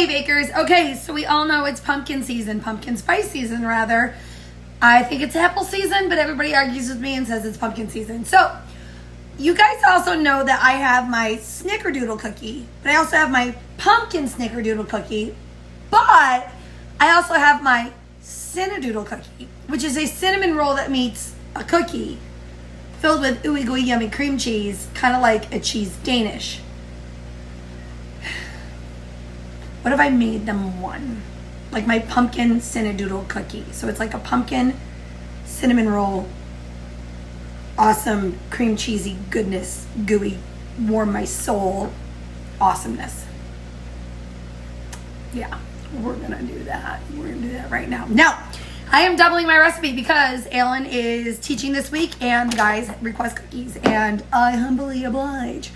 Hey bakers, okay, so we all know it's pumpkin season, pumpkin spice season rather. I think it's apple season, but everybody argues with me and says it's pumpkin season. So, you guys also know that I have my snickerdoodle cookie, but I also have my pumpkin snickerdoodle cookie, but I also have my Cinnamon-doodle cookie, which is a cinnamon roll that meets a cookie filled with ooey gooey yummy cream cheese, kind of like a cheese Danish. What if I made them one? Like my pumpkin Cinnamon-doodle cookie. So it's like a pumpkin cinnamon roll. Awesome cream cheesy goodness, gooey, warm my soul awesomeness. Yeah, we're gonna do that. We're gonna do that right now. Now, I am doubling my recipe because Alan is teaching this week and the guys request cookies and I humbly oblige.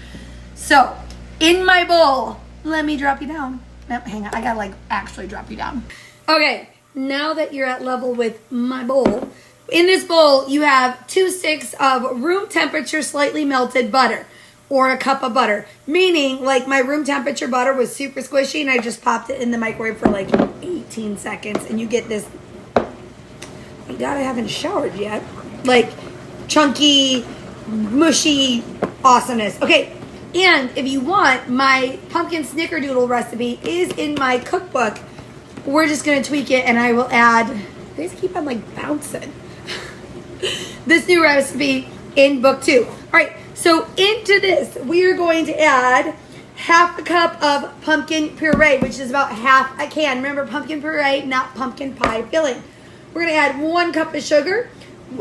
So, in my bowl, let me drop you down. No, hang on, I gotta like actually drop you down. Okay, now that you're at level with my bowl, in this bowl you have 2 sticks of room temperature slightly melted butter or a cup of butter. Meaning like my room temperature butter was super squishy and I just popped it in the microwave for like 18 seconds and you get this, thank God I haven't showered yet, like chunky, mushy awesomeness. Okay. And if you want, my pumpkin snickerdoodle recipe is in my cookbook. We're just going to tweak it and I will add, they just keep on like bouncing, this new recipe in book 2. All right, so into this, we are going to add half a cup of pumpkin puree, which is about half a can. Remember, pumpkin puree, not pumpkin pie filling. We're going to add 1 cup of sugar,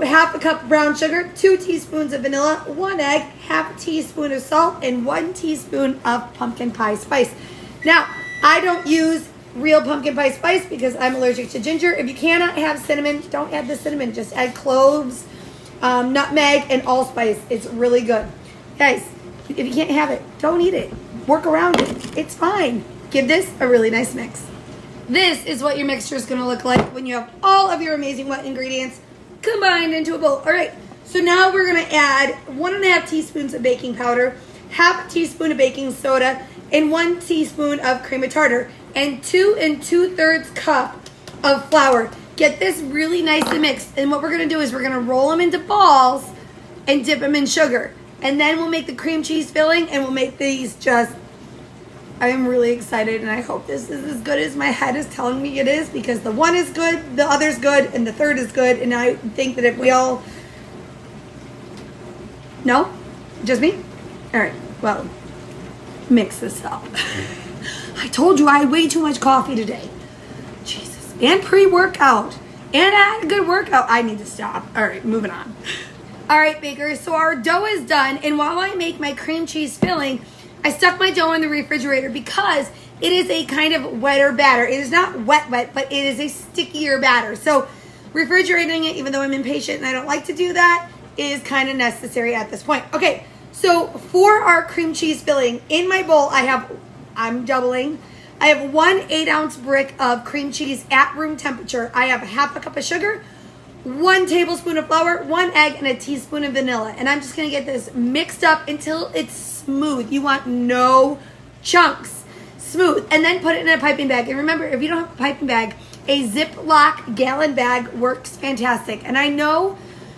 half a cup of brown sugar, 2 teaspoons of vanilla, 1 egg, half a teaspoon of salt, and 1 teaspoon of pumpkin pie spice. Now, I don't use real pumpkin pie spice because I'm allergic to ginger. If you cannot have cinnamon, don't add the cinnamon. Just add cloves, nutmeg, and allspice. It's really good. Guys, if you can't have it, don't eat it. Work around it. It's fine. Give this a really nice mix. This is what your mixture is going to look like when you have all of your amazing wet ingredients combined into a bowl. All right, so now we're going to add 1.5 teaspoons of baking powder, half a teaspoon of baking soda, and 1 teaspoon of cream of tartar, and 2 2/3 cup of flour. Get this really nicely mixed. And what we're going to do is we're going to roll them into balls and dip them in sugar. And then we'll make the cream cheese filling and we'll make these just, I am really excited and I hope this is as good as my head is telling me it is because the one is good, the other's good, and the third is good. And I think that if we all, no? Just me? All right, well, mix this up. I told you I had way too much coffee today. Jesus. And pre-workout. And I had a good workout. I need to stop. All right, moving on. All right, bakers, so our dough is done. And while I make my cream cheese filling, I stuck my dough in the refrigerator because it is a kind of wetter batter. It is not wet, but it is a stickier batter. So refrigerating it, even though I'm impatient and I don't like to do that, is kind of necessary at this point. Okay, so for our cream cheese filling, in my bowl, I'm doubling. I have 1 8-ounce brick of cream cheese at room temperature. I have half a cup of sugar, 1 tablespoon of flour, 1 egg, and a teaspoon of vanilla. And I'm just going to get this mixed up until it's smooth. You want no chunks. Smooth. And then put it in a piping bag. And remember, if you don't have a piping bag, a Ziploc gallon bag works fantastic. And I know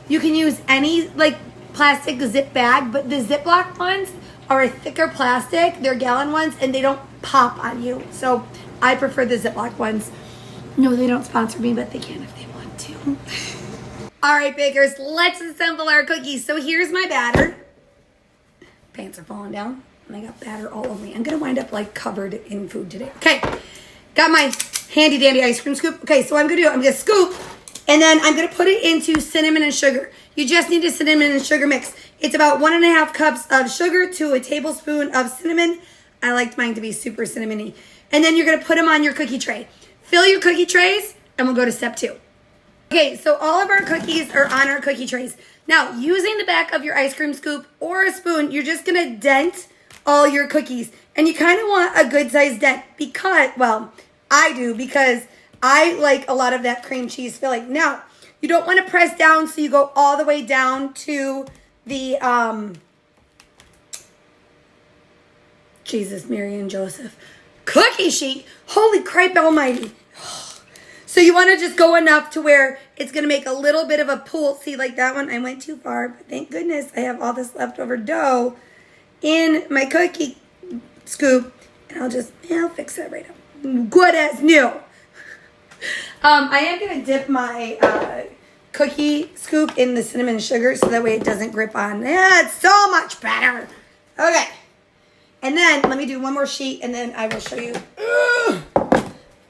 you can use any like plastic zip bag, but the Ziploc ones are a thicker plastic. They're gallon ones and they don't pop on you. So I prefer the Ziploc ones. No, they don't sponsor me, but they can if they want to. All right, bakers, let's assemble our cookies. So here's my batter. Pants are falling down and I got batter all over me. I'm gonna wind up like covered in food today. Okay, got my handy dandy ice cream scoop. Okay, so what I'm gonna do, I'm gonna scoop and then I'm gonna put it into cinnamon and sugar. You just need a cinnamon and sugar mix. It's about 1.5 cups of sugar to a tablespoon of cinnamon. I liked mine to be super cinnamony. And then you're gonna put them on your cookie tray. Fill your cookie trays and we'll go to step 2. Okay, so all of our cookies are on our cookie trays. Now, using the back of your ice cream scoop or a spoon, you're just gonna dent all your cookies. And you kind of want a good sized dent because, well, I do because I like a lot of that cream cheese filling. Now, you don't want to press down so you go all the way down to the, Jesus, Mary and Joseph. cookie sheet. Holy crap almighty. So you want to just go enough to where it's going to make a little bit of a pool. See, like that one, I went too far. But thank goodness I have all this leftover dough in my cookie scoop. And I'll fix that right up. Good as new. I am going to dip my cookie scoop in the cinnamon sugar so that way it doesn't grip on. Yeah, it's so much better. Okay. And then let me do one more sheet and then I will show you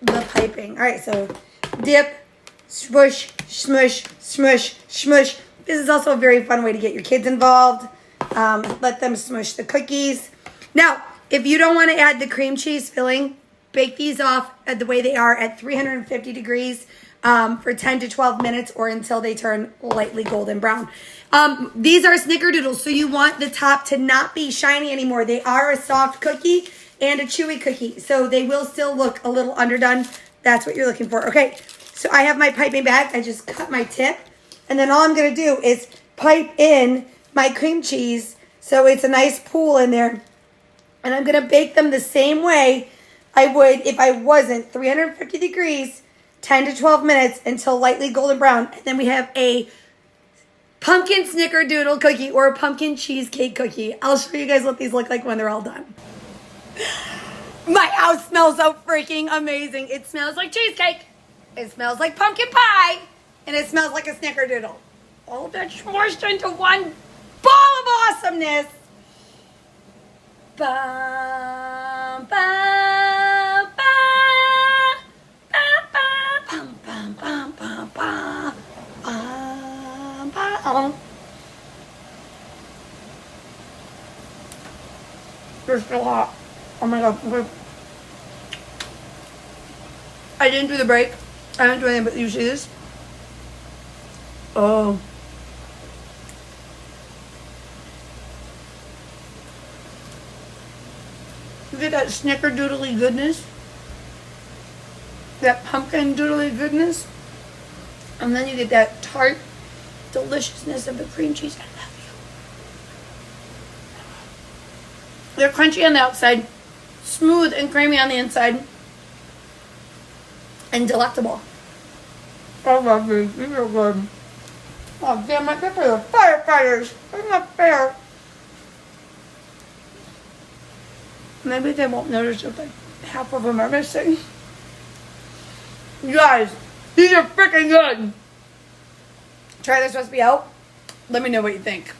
the piping. All right, so dip, swoosh, smush, smush, smush. This is also a very fun way to get your kids involved. Let them smush the cookies. Now, if you don't want to add the cream cheese filling, bake these off the way they are at 350 degrees for 10 to 12 minutes or until they turn lightly golden brown. These are snickerdoodles, so you want the top to not be shiny anymore. They are a soft cookie and a chewy cookie, so they will still look a little underdone. That's what you're looking for. Okay, so I have my piping bag. I just cut my tip, and then all I'm going to do is pipe in my cream cheese so it's a nice pool in there. And I'm going to bake them the same way I would if I wasn't 350 degrees, 10 to 12 minutes until lightly golden brown. And then we have a pumpkin snickerdoodle cookie or a pumpkin cheesecake cookie. I'll show you guys what these look like when they're all done. My house smells so freaking amazing. It smells like cheesecake. It smells like pumpkin pie. And it smells like a snickerdoodle. All of that smushed into one ball of awesomeness. Ba, ba, ba, ba, ba, bum, bum, bum, bum, bum, bum. They're still hot. Oh my god. I didn't do the break. I didn't do anything but you see this. Oh. You get that snickerdoodly goodness. That pumpkin doodly goodness. And then you get that tart deliciousness of the cream cheese. I love you. They're crunchy on the outside, smooth and creamy on the inside, and delectable. I love these. These are good. Oh, damn it. They're for the firefighters. They're not fair. Maybe they won't notice if like half of them are missing. You guys, these are freaking good. Try this recipe out. Let me know what you think.